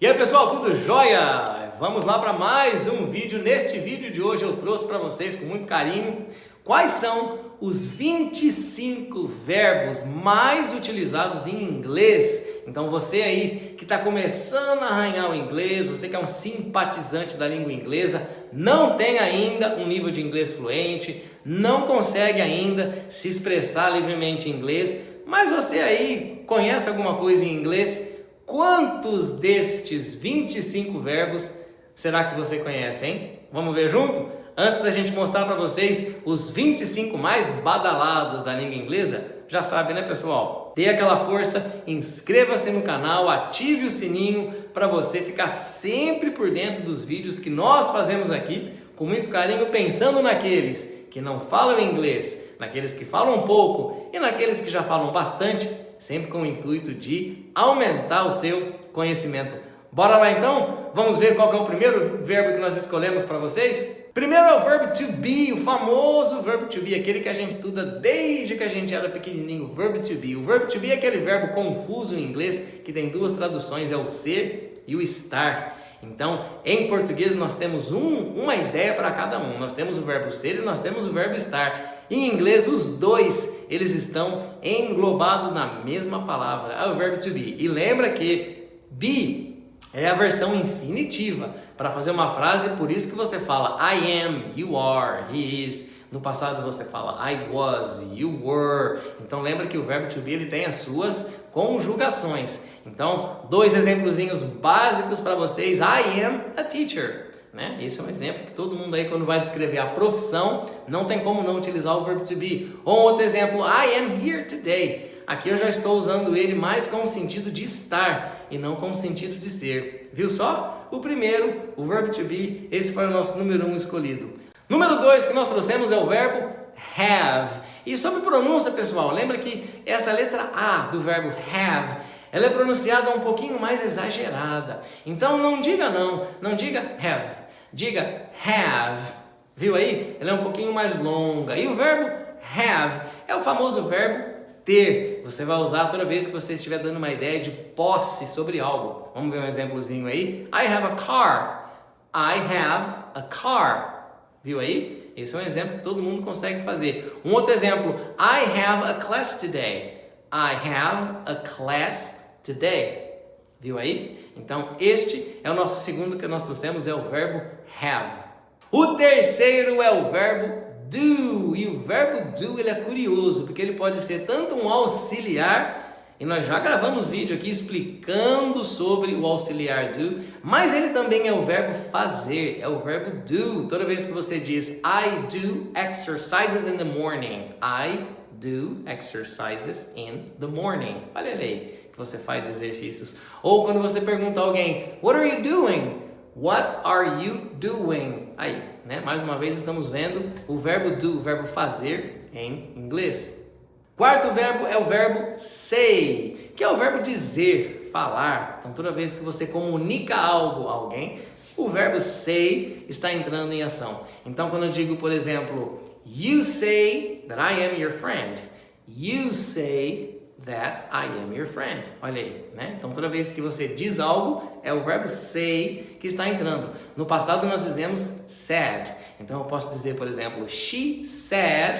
E aí pessoal, tudo jóia? Vamos lá para mais um vídeo. Neste vídeo de hoje eu trouxe para vocês com muito carinho quais são os 25 verbos mais utilizados em inglês. Então você aí que está começando a arranhar o inglês, você que é um simpatizante da língua inglesa, não tem ainda um nível de inglês fluente, não consegue ainda se expressar livremente em inglês, mas você aí conhece alguma coisa em inglês. Quantos destes 25 verbos será que você conhece, hein? Vamos ver junto? Antes da gente mostrar para vocês os 25 mais badalados da língua inglesa, já sabe, né, pessoal? Dê aquela força, inscreva-se no canal, ative o sininho para você ficar sempre por dentro dos vídeos que nós fazemos aqui, com muito carinho, pensando naqueles que não falam inglês, naqueles que falam pouco e naqueles que já falam bastante, sempre com o intuito de aumentar o seu conhecimento. Bora lá então? Vamos ver qual que é o primeiro verbo que nós escolhemos para vocês? Primeiro é o verbo to be, o famoso verbo to be, aquele que a gente estuda desde que a gente era pequenininho, o verbo to be. O verbo to be é aquele verbo confuso em inglês que tem duas traduções, é o ser e o estar. Então, em português nós temos uma ideia para cada um. Nós temos o verbo ser e nós temos o verbo estar. Em inglês, os dois, eles estão englobados na mesma palavra, é o verbo to be. E lembra que be é a versão infinitiva para fazer uma frase, por isso que você fala I am, you are, he is. No passado você fala I was, you were. Então lembra que o verbo to be ele tem as suas conjugações. Então, dois exemplozinhos básicos para vocês. I am a teacher. Né? Esse é um exemplo que todo mundo aí, quando vai descrever a profissão, não tem como não utilizar o verbo to be. Ou um outro exemplo, I am here today. Aqui eu já estou usando ele mais com o sentido de estar e não com o sentido de ser. Viu só? O primeiro, o verbo to be, esse foi o nosso número 1 escolhido. Número 2 que nós trouxemos é o verbo have. E sobre pronúncia, pessoal, lembra que essa letra A do verbo have, ela é pronunciada um pouquinho mais exagerada. Então não diga have, diga have. Viu aí? Ela é um pouquinho mais longa. E o verbo have é o famoso verbo ter. Você vai usar toda vez que você estiver dando uma ideia de posse sobre algo. Vamos ver um exemplozinho aí? I have a car. I have a car. Viu aí? Esse é um exemplo que todo mundo consegue fazer. Um outro exemplo, I have a class today. I have a class today. Viu aí? Então, este é o nosso segundo que nós trouxemos, é o verbo have. O terceiro é o verbo do. E o verbo do, ele é curioso, porque ele pode ser tanto um auxiliar, e nós já gravamos vídeo aqui explicando sobre o auxiliar do, mas ele também é o verbo fazer, é o verbo do. Toda vez que você diz I do exercises in the morning, I do exercises in the morning. Olha aí, que você faz exercícios. Ou quando você pergunta a alguém, what are you doing? What are you doing? Aí, né? Mais uma vez estamos vendo o verbo do, o verbo fazer em inglês. Quarto verbo é o verbo say, que é o verbo dizer, falar. Então toda vez que você comunica algo a alguém, o verbo say está entrando em ação. Então quando eu digo, por exemplo, you say that I am your friend. You say that I am your friend. Olha aí, né? Então toda vez que você diz algo, é o verbo say que está entrando. No passado nós dizemos said. Então eu posso dizer, por exemplo, she said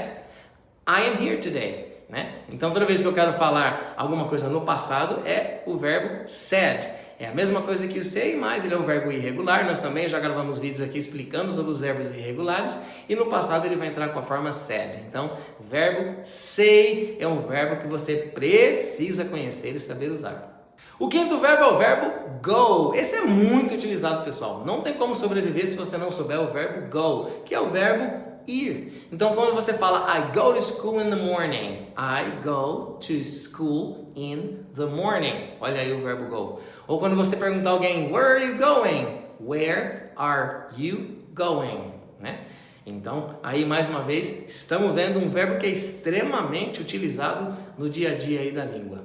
I am here today. Né? Então toda vez que eu quero falar alguma coisa no passado, é o verbo said. É a mesma coisa que o say, mas ele é um verbo irregular. Nós também já gravamos vídeos aqui explicando sobre os verbos irregulares. E no passado ele vai entrar com a forma said. Então, o verbo say é um verbo que você precisa conhecer e saber usar. O quinto verbo é o verbo go. Esse é muito utilizado, pessoal. Não tem como sobreviver se você não souber o verbo go, que é o verbo ir. Então, quando você fala I go to school in the morning, I go to school in the morning. Olha aí o verbo go. Ou quando você perguntar a alguém, where are you going? Where are you going? Né? Então, aí mais uma vez, estamos vendo um verbo que é extremamente utilizado no dia a dia aí da língua.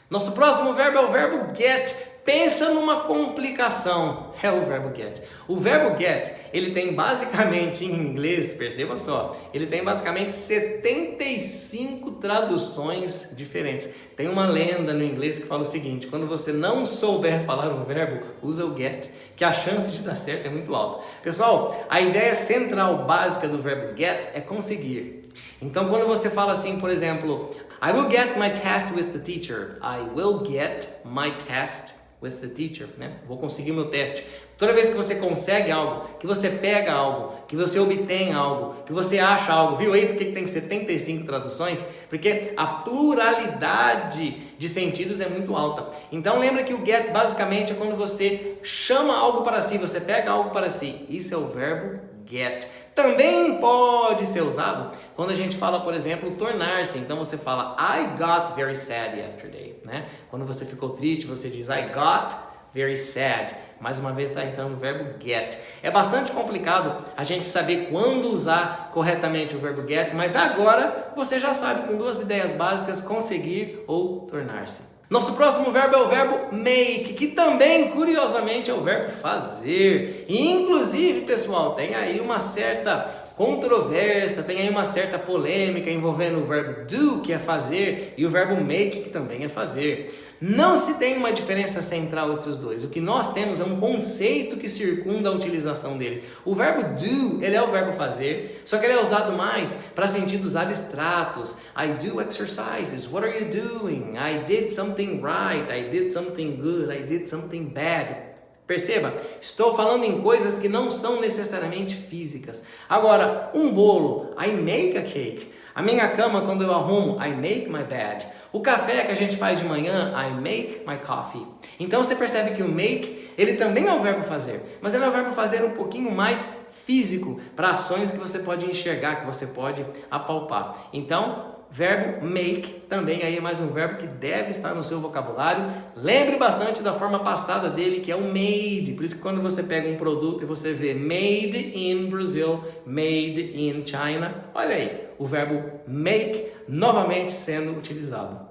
Nosso próximo verbo é o verbo get. Pensa numa complicação, é o verbo get. O verbo get, ele tem basicamente em inglês, perceba só, ele tem basicamente 75 traduções diferentes. Tem uma lenda no inglês que fala o seguinte: quando você não souber falar um verbo, usa o get, que a chance de dar certo é muito alta. Pessoal, a ideia central básica do verbo get é conseguir. Então, quando você fala assim, por exemplo, I will get my test with the teacher. I will get my test with the teacher, né? Vou conseguir o meu teste. Toda vez que você consegue algo, que você pega algo, que você obtém algo, que você acha algo, viu aí porque tem 75 traduções? Porque a pluralidade de sentidos é muito alta. Então lembra que o get basicamente é quando você chama algo para si, você pega algo para si. Isso é o verbo get. Também pode ser usado quando a gente fala, por exemplo, tornar-se. Então você fala I got very sad yesterday, né? Quando você ficou triste, você diz I got very sad. Mais uma vez está entrando o verbo get. É bastante complicado a gente saber quando usar corretamente o verbo get, mas agora você já sabe com duas ideias básicas: conseguir ou tornar-se. Nosso próximo verbo é o verbo make, que também, curiosamente, é o verbo fazer. E, inclusive, pessoal, tem aí uma certa controvérsia, tem aí uma certa polêmica envolvendo o verbo do, que é fazer, e o verbo make, que também é fazer. Não se tem uma diferença central entre os dois. O que nós temos é um conceito que circunda a utilização deles. O verbo do, ele é o verbo fazer, só que ele é usado mais para sentidos abstratos. I do exercises. What are you doing? I did something right. I did something good. I did something bad. Perceba, estou falando em coisas que não são necessariamente físicas. Agora, um bolo, I make a cake. A minha cama, quando eu arrumo, I make my bed. O café que a gente faz de manhã, I make my coffee. Então você percebe que o make, ele também é o verbo fazer, mas ele é o verbo fazer um pouquinho mais físico, para ações que você pode enxergar, que você pode apalpar. Então, verbo make também aí é mais um verbo que deve estar no seu vocabulário. Lembre bastante da forma passada dele, que é o made. Por isso que quando você pega um produto e você vê made in Brazil, made in China, olha aí, o verbo make novamente sendo utilizado.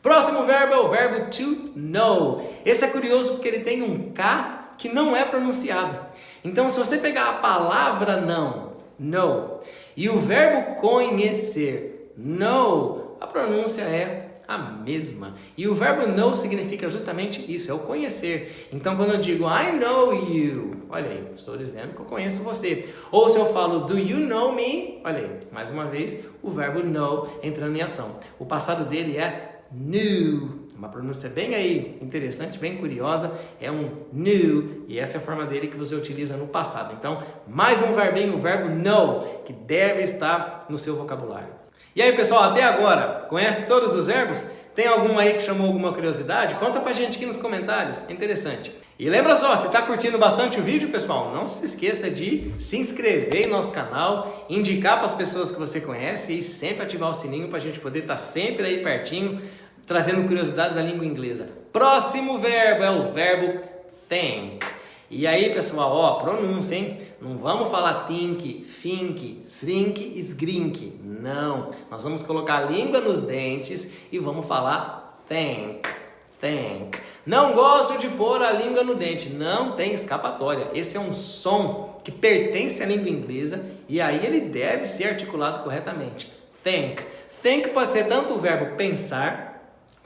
Próximo verbo é o verbo to know. Esse é curioso porque ele tem um K que não é pronunciado. Então, se você pegar a palavra não, know, e o verbo conhecer, know, a pronúncia é a mesma. E o verbo know significa justamente isso, é o conhecer. Então, quando eu digo I know you, olha aí, estou dizendo que eu conheço você. Ou se eu falo do you know me, olha aí, mais uma vez, o verbo know entrando em ação. O passado dele é knew. Uma pronúncia bem aí interessante, bem curiosa, é um knew, e essa é a forma dele que você utiliza no passado. Então, mais um verbinho, o verbo know, que deve estar no seu vocabulário. E aí, pessoal, até agora, conhece todos os verbos? Tem algum aí que chamou alguma curiosidade? Conta pra gente aqui nos comentários, é interessante. E lembra só, se tá curtindo bastante o vídeo, pessoal, não se esqueça de se inscrever em nosso canal, indicar para as pessoas que você conhece e sempre ativar o sininho pra gente poder estar sempre aí pertinho, trazendo curiosidades da língua inglesa. Próximo verbo é o verbo think. E aí, pessoal, ó, pronúncia, hein? Não vamos falar think, think, shrink, sgrink. Não, nós vamos colocar a língua nos dentes e vamos falar think, think. Não gosto de pôr a língua no dente, não tem escapatória. Esse é um som que pertence à língua inglesa e aí ele deve ser articulado corretamente. Think. Think pode ser tanto o verbo pensar,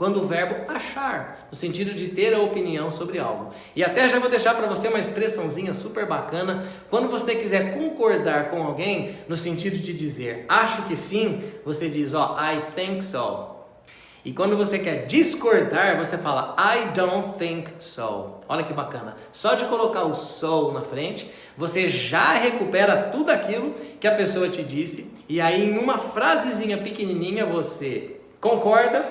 quando o verbo achar, no sentido de ter a opinião sobre algo. E até já vou deixar para você uma expressãozinha super bacana. Quando você quiser concordar com alguém, no sentido de dizer acho que sim, você diz ó, I think so. E quando você quer discordar, você fala I don't think so. Olha que bacana. Só de colocar o so na frente, você já recupera tudo aquilo que a pessoa te disse. E aí em uma frasezinha pequenininha você concorda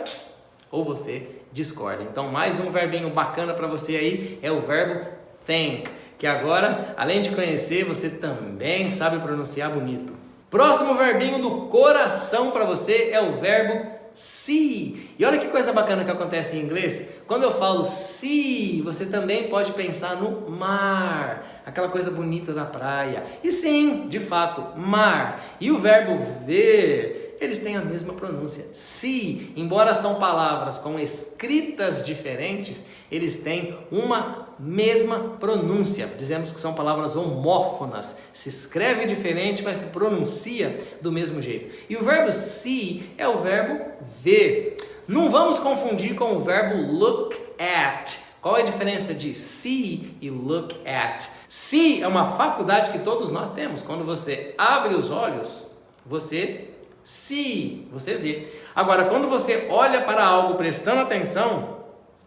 ou você discorda. Então, mais um verbinho bacana para você aí é o verbo think, que agora, além de conhecer, você também sabe pronunciar bonito. Próximo verbinho do coração para você é o verbo see. E olha que coisa bacana que acontece em inglês. Quando eu falo see, você também pode pensar no mar, aquela coisa bonita da praia. E sim, de fato, mar. E o verbo ver, eles têm a mesma pronúncia. See, embora são palavras com escritas diferentes, eles têm uma mesma pronúncia. Dizemos que são palavras homófonas. Se escreve diferente, mas se pronuncia do mesmo jeito. E o verbo see é o verbo ver. Não vamos confundir com o verbo look at. Qual é a diferença de see e look at? See é uma faculdade que todos nós temos. Quando você abre os olhos, você see, você vê. Agora, quando você olha para algo prestando atenção,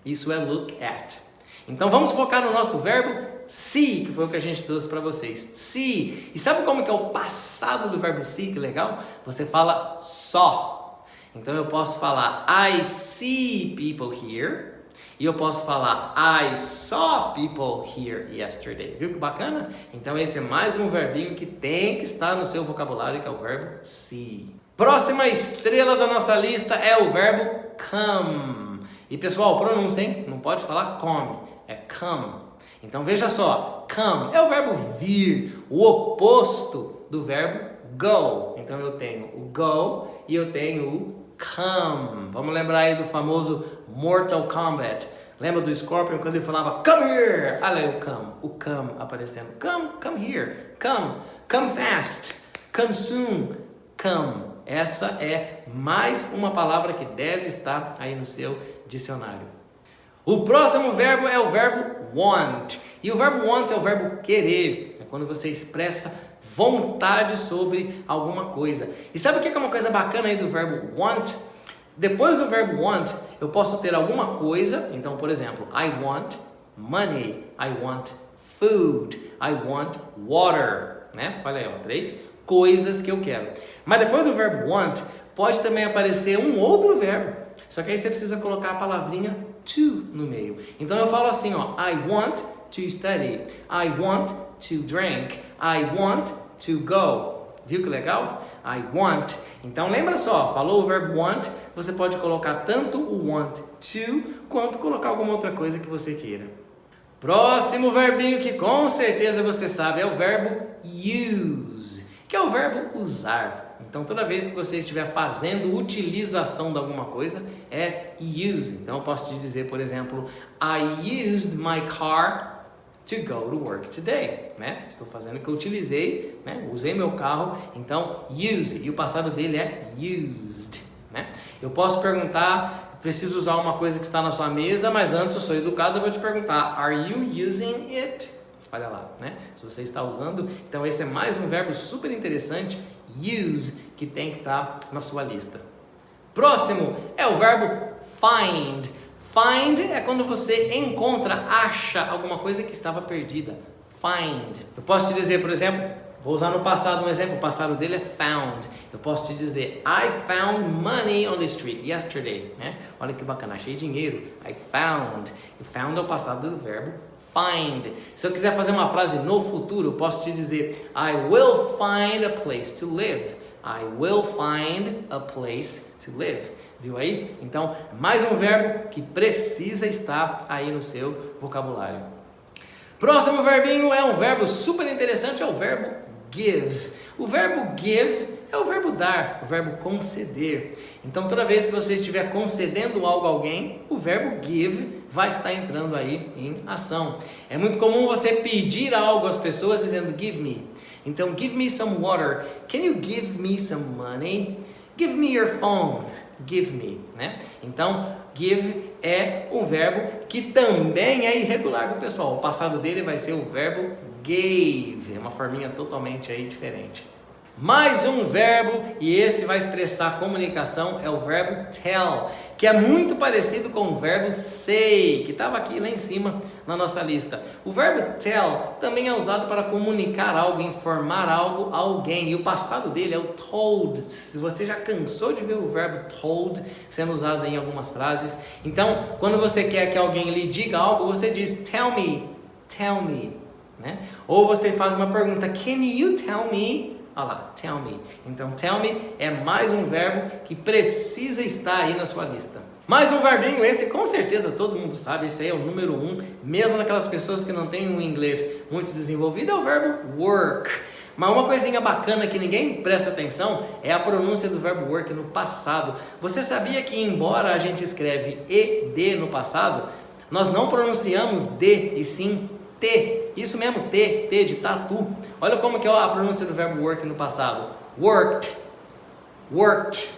isso é look at. Então vamos focar no nosso verbo see, que foi o que a gente trouxe para vocês. See. E sabe como que é o passado do verbo see? Que legal? Você fala saw. Então eu posso falar I see people here. E eu posso falar I saw people here yesterday. Viu que bacana? Então esse é mais um verbinho que tem que estar no seu vocabulário, que é o verbo see. Próxima estrela da nossa lista é o verbo come. E pessoal, pronúncia, hein? Não pode falar come, é come. Então veja só, come é o verbo vir, o oposto do verbo go. Então eu tenho o go e eu tenho o come. Vamos lembrar aí do famoso Mortal Kombat. Lembra do Scorpion quando ele falava come here? Olha aí o come aparecendo. Come here, come fast, come soon, come. Essa é mais uma palavra que deve estar aí no seu dicionário. O próximo verbo é o verbo want. E o verbo want é o verbo querer. É quando você expressa vontade sobre alguma coisa. E sabe o que é uma coisa bacana aí do verbo want? Depois do verbo want, eu posso ter alguma coisa. Então, por exemplo, I want money, I want food, I want water, né? Olha aí, ó, 3 coisas que eu quero. Mas depois do verbo want, pode também aparecer um outro verbo. Só que aí você precisa colocar a palavrinha to no meio. Então eu falo assim, ó, I want to study, I want to drink, I want to go. Viu que legal? I want. Então lembra só, falou o verbo want, você pode colocar tanto o want to, quanto colocar alguma outra coisa que você queira. Próximo verbinho que com certeza você sabe é o verbo use, que é o verbo usar. Então toda vez que você estiver fazendo utilização de alguma coisa, é use. Então eu posso te dizer, por exemplo, I used my car to go to work today, né? Estou fazendo o que eu utilizei, né? Usei meu carro, então use, e o passado dele é used, né? Eu posso perguntar, preciso usar uma coisa que está na sua mesa, mas antes eu sou educado, eu vou te perguntar, are you using it? Olha lá, né? Se você está usando, então esse é mais um verbo super interessante, use, que tem que estar na sua lista. Próximo é o verbo find. Find é quando você encontra, acha alguma coisa que estava perdida. Find. Eu posso te dizer, por exemplo, vou usar no passado um exemplo, o passado dele é found. Eu posso te dizer, I found money on the street yesterday. Né? Olha que bacana, achei dinheiro. I found. E found é o passado do verbo find. Se eu quiser fazer uma frase no futuro, eu posso te dizer, I will find a place to live. I will find a place to live. Viu aí? Então, mais um verbo que precisa estar aí no seu vocabulário. Próximo verbinho é um verbo super interessante, é o verbo give. O verbo give é o verbo dar, o verbo conceder. Então, toda vez que você estiver concedendo algo a alguém, o verbo give vai estar entrando aí em ação. É muito comum você pedir algo às pessoas dizendo give me. Então, give me some water. Can you give me some money? Give me your phone. Give me, né? Então, give é um verbo que também é irregular, viu, pessoal? O passado dele vai ser o verbo gave, é uma forminha totalmente aí diferente. Mais um verbo, e esse vai expressar comunicação, é o verbo tell, que é muito parecido com o verbo say, que estava aqui lá em cima na nossa lista. O verbo tell também é usado para comunicar algo, informar algo a alguém, e o passado dele é o told. Se você já cansou de ver o verbo told sendo usado em algumas frases, então quando você quer que alguém lhe diga algo, você diz tell me, né? Ou você faz uma pergunta, can you tell me? Olha lá, tell me. Então, tell me é mais um verbo que precisa estar aí na sua lista. Mais um verbinho, esse com certeza todo mundo sabe, esse aí é o número 1, mesmo naquelas pessoas que não têm um inglês muito desenvolvido, é o verbo work. Mas uma coisinha bacana que ninguém presta atenção é a pronúncia do verbo work no passado. Você sabia que embora a gente escreve ED no passado, nós não pronunciamos D e sim T. Isso mesmo, T de tatu. Olha como que é a pronúncia do verbo work no passado. Worked, worked.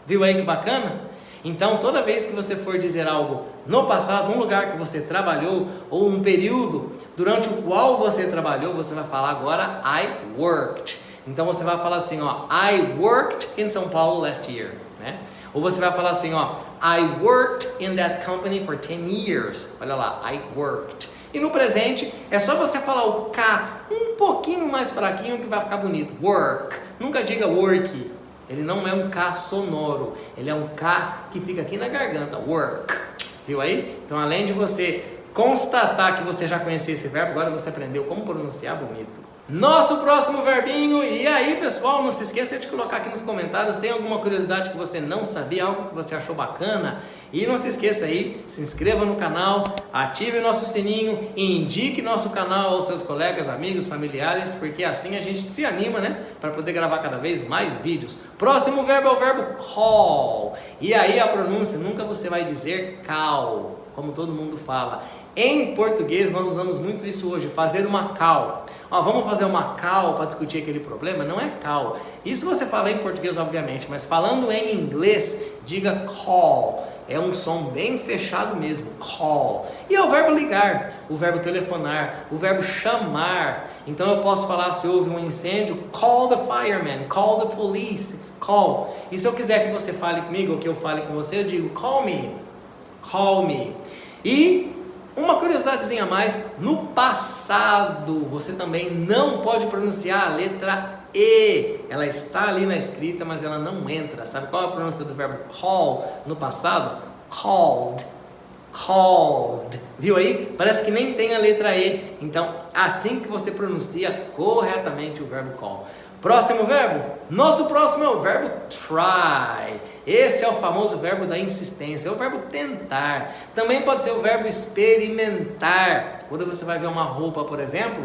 Viu aí que bacana? Então, toda vez que você for dizer algo no passado, um lugar que você trabalhou ou um período durante o qual você trabalhou, você vai falar agora I worked. Então, você vai falar assim, ó, I worked in São Paulo last year, né? Ou você vai falar assim, ó, I worked in that company for 10 years. Olha lá, I worked. E no presente, é só você falar o K um pouquinho mais fraquinho que vai ficar bonito. Work. Nunca diga work. Ele não é um K sonoro, ele é um K que fica aqui na garganta, work, viu aí? Então, além de você constatar que você já conhecia esse verbo, agora você aprendeu como pronunciar bonito. Nosso próximo verbinho, e aí pessoal, não se esqueça de colocar aqui nos comentários, tem alguma curiosidade que você não sabia, algo que você achou bacana? E não se esqueça aí, se inscreva no canal, ative o nosso sininho, indique nosso canal aos seus colegas, amigos, familiares, porque assim a gente se anima, né? Para poder gravar cada vez mais vídeos. Próximo verbo é o verbo call, e aí a pronúncia, nunca você vai dizer call, como todo mundo fala. Em português nós usamos muito isso hoje, fazer uma call. Ó, vamos fazer uma call para discutir aquele problema? Não é call. Isso você fala em português, obviamente, mas falando em inglês, diga call. É um som bem fechado mesmo, call. E é o verbo ligar, o verbo telefonar, o verbo chamar. Então eu posso falar, se houve um incêndio, call the fireman, call the police, call. E se eu quiser que você fale comigo ou que eu fale com você, eu digo call me, call me. E uma curiosidadezinha a mais, no passado você também não pode pronunciar a letra E. Ela está ali na escrita, mas ela não entra. Sabe qual é a pronúncia do verbo call no passado? Called. Called. Viu aí? Parece que nem tem a letra E. Então, assim que você pronuncia corretamente o verbo call. Próximo verbo? Nosso próximo é o verbo try. Esse é o famoso verbo da insistência, é o verbo tentar. Também pode ser o verbo experimentar. Quando você vai ver uma roupa, por exemplo,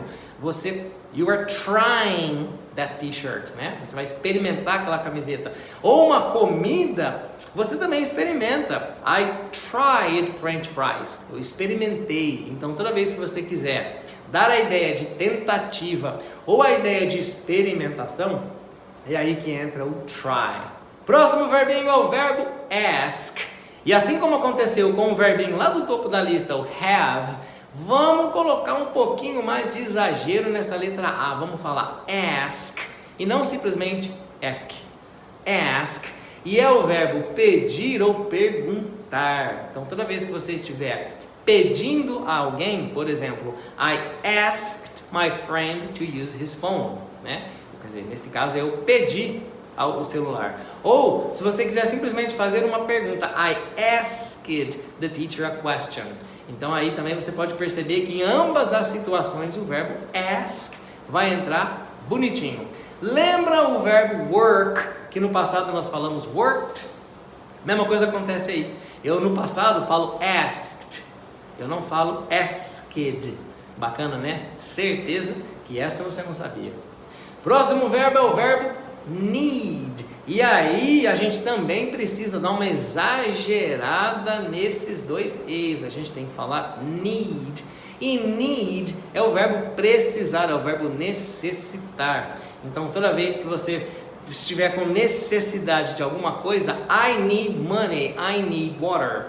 you are trying that t-shirt, né? Você vai experimentar aquela camiseta. Ou uma comida, você também experimenta. I tried French fries. Eu experimentei. Então, toda vez que você quiser dar a ideia de tentativa ou a ideia de experimentação, é aí que entra o try. Próximo verbinho é o verbo ask. E assim como aconteceu com o verbinho lá do topo da lista, o have, vamos colocar um pouquinho mais de exagero nessa letra A. Vamos falar ask e não simplesmente ask. Ask. E é o verbo pedir ou perguntar. Então, toda vez que você estiver pedindo a alguém, por exemplo, I asked my friend to use his phone, né? Quer dizer, nesse caso eu pedi o celular. Ou, se você quiser simplesmente fazer uma pergunta, I asked the teacher a question. Então aí também você pode perceber que em ambas as situações o verbo ask vai entrar bonitinho. Lembra o verbo work, que no passado nós falamos worked? Mesma coisa acontece aí. Eu no passado falo asked, eu não falo asked. Bacana, né? Certeza que essa você não sabia. Próximo verbo é o verbo need. E aí a gente também precisa dar uma exagerada nesses dois e's. A gente tem que falar need. E need é o verbo precisar, é o verbo necessitar. Então toda vez que você estiver com necessidade de alguma coisa, I need money, I need water.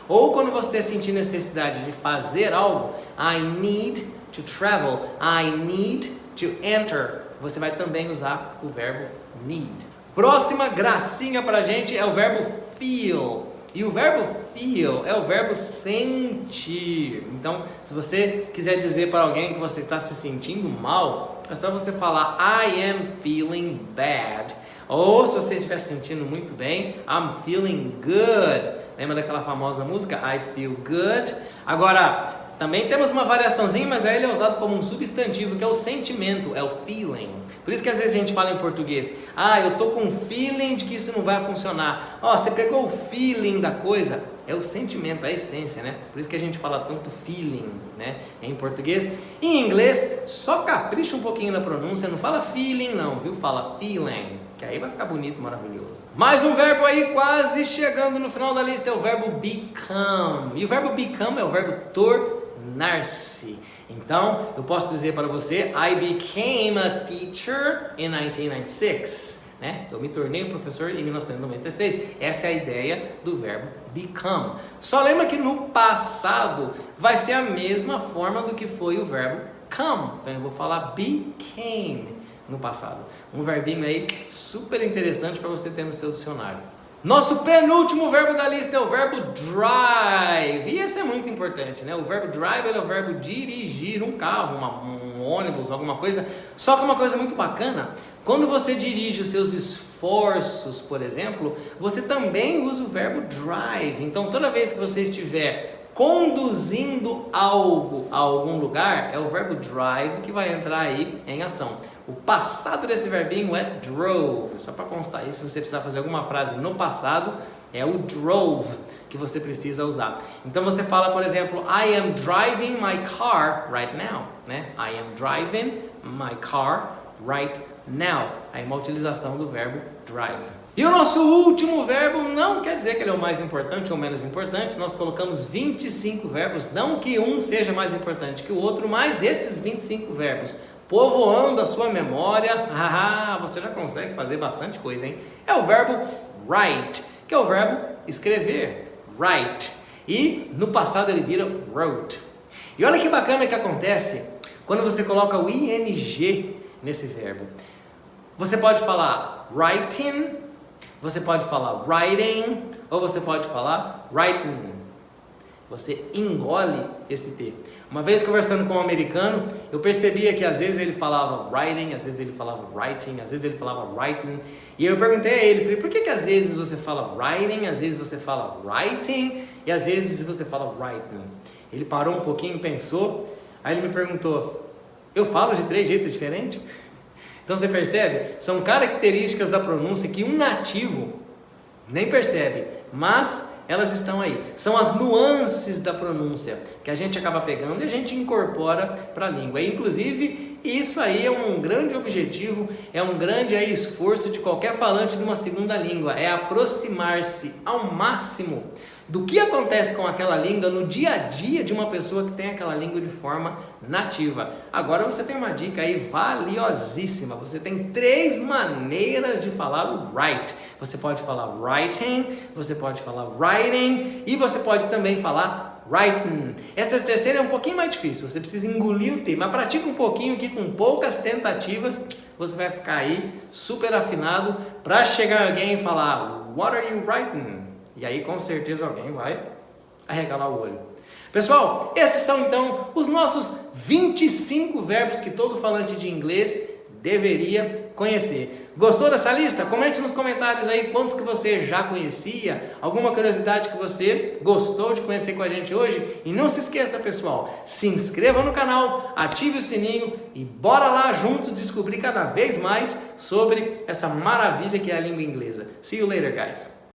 Ou quando você sentir necessidade de fazer algo, I need to travel, I need to enter. Você vai também usar o verbo need. Próxima gracinha pra gente é o verbo feel. E o verbo feel é o verbo sentir. Então, se você quiser dizer para alguém que você está se sentindo mal, é só você falar I am feeling bad. Ou se você estiver se sentindo muito bem, I'm feeling good. Lembra daquela famosa música I feel good? Agora, também temos uma variaçãozinha, mas aí ele é usado como um substantivo, que é o sentimento, é o feeling. Por isso que às vezes a gente fala em português, eu tô com um feeling de que isso não vai funcionar. Você pegou o feeling da coisa? é o sentimento, a essência, né? Por isso que a gente fala tanto feeling, né? Em português. Em inglês, só capricha um pouquinho na pronúncia, não fala feeling não, viu? Fala feeling, que aí vai ficar bonito, maravilhoso. Mais um verbo aí quase chegando no final da lista é o verbo become. E o verbo become é o verbo tornar-se. Então, eu posso dizer para você, I became a teacher in 1996. Né? Eu me tornei um professor em 1996. Essa é a ideia do verbo become. Só lembra que no passado vai ser a mesma forma do que foi o verbo come. Então eu vou falar became no passado. Um verbinho aí super interessante para você ter no seu dicionário. Nosso penúltimo verbo da lista é o verbo drive. E esse é muito importante, né? O verbo drive é o verbo dirigir um carro, um ônibus, alguma coisa. Só que uma coisa muito bacana, quando você dirige os seus esforços, por exemplo, você também usa o verbo drive. Então, toda vez que você estiver conduzindo algo a algum lugar, é o verbo drive que vai entrar aí em ação. O passado desse verbinho é drove. Só para constar aí, se você precisar fazer alguma frase no passado, é o drove que você precisa usar. Então você fala, por exemplo, I am driving my car right now, né? I am driving my car right now. Aí uma utilização do verbo drive. E o nosso último verbo não quer dizer que ele é o mais importante ou menos importante. Nós colocamos 25 verbos, não que um seja mais importante que o outro, mas esses 25 verbos povoando a sua memória, você já consegue fazer bastante coisa, hein? É o verbo write, que é o verbo escrever, write. E no passado ele vira wrote. E olha que bacana que acontece quando você coloca o ing nesse verbo. Você pode falar writing, você pode falar writing, ou você pode falar writing. Você engole esse T. Uma vez conversando com um americano, eu percebia que às vezes ele falava writing, às vezes ele falava writing, às vezes ele falava writing. E eu perguntei a ele, falei, por que às vezes você fala writing, às vezes você fala writing, e às vezes você fala writing? Ele parou um pouquinho, pensou, aí ele me perguntou, eu falo de 3 jeitos diferentes? Então você percebe? São características da pronúncia que um nativo nem percebe, mas elas estão aí. São as nuances da pronúncia que a gente acaba pegando e a gente incorpora para a língua. E, inclusive, isso aí é um grande objetivo, é um grande esforço de qualquer falante de uma segunda língua, é aproximar-se ao máximo do que acontece com aquela língua no dia a dia de uma pessoa que tem aquela língua de forma nativa. Agora você tem uma dica aí valiosíssima. Você tem 3 maneiras de falar o write. Você pode falar writing, você pode falar writing e você pode também falar writing. Essa terceira é um pouquinho mais difícil. Você precisa engolir o T, mas pratica um pouquinho aqui com poucas tentativas. Você vai ficar aí super afinado para chegar alguém e falar What are you writing? E aí com certeza alguém vai arregalar o olho. Pessoal, esses são então os nossos 25 verbos que todo falante de inglês deveria conhecer. Gostou dessa lista? Comente nos comentários aí quantos que você já conhecia, alguma curiosidade que você gostou de conhecer com a gente hoje. E não se esqueça, pessoal, se inscreva no canal, ative o sininho e bora lá juntos descobrir cada vez mais sobre essa maravilha que é a língua inglesa. See you later, guys!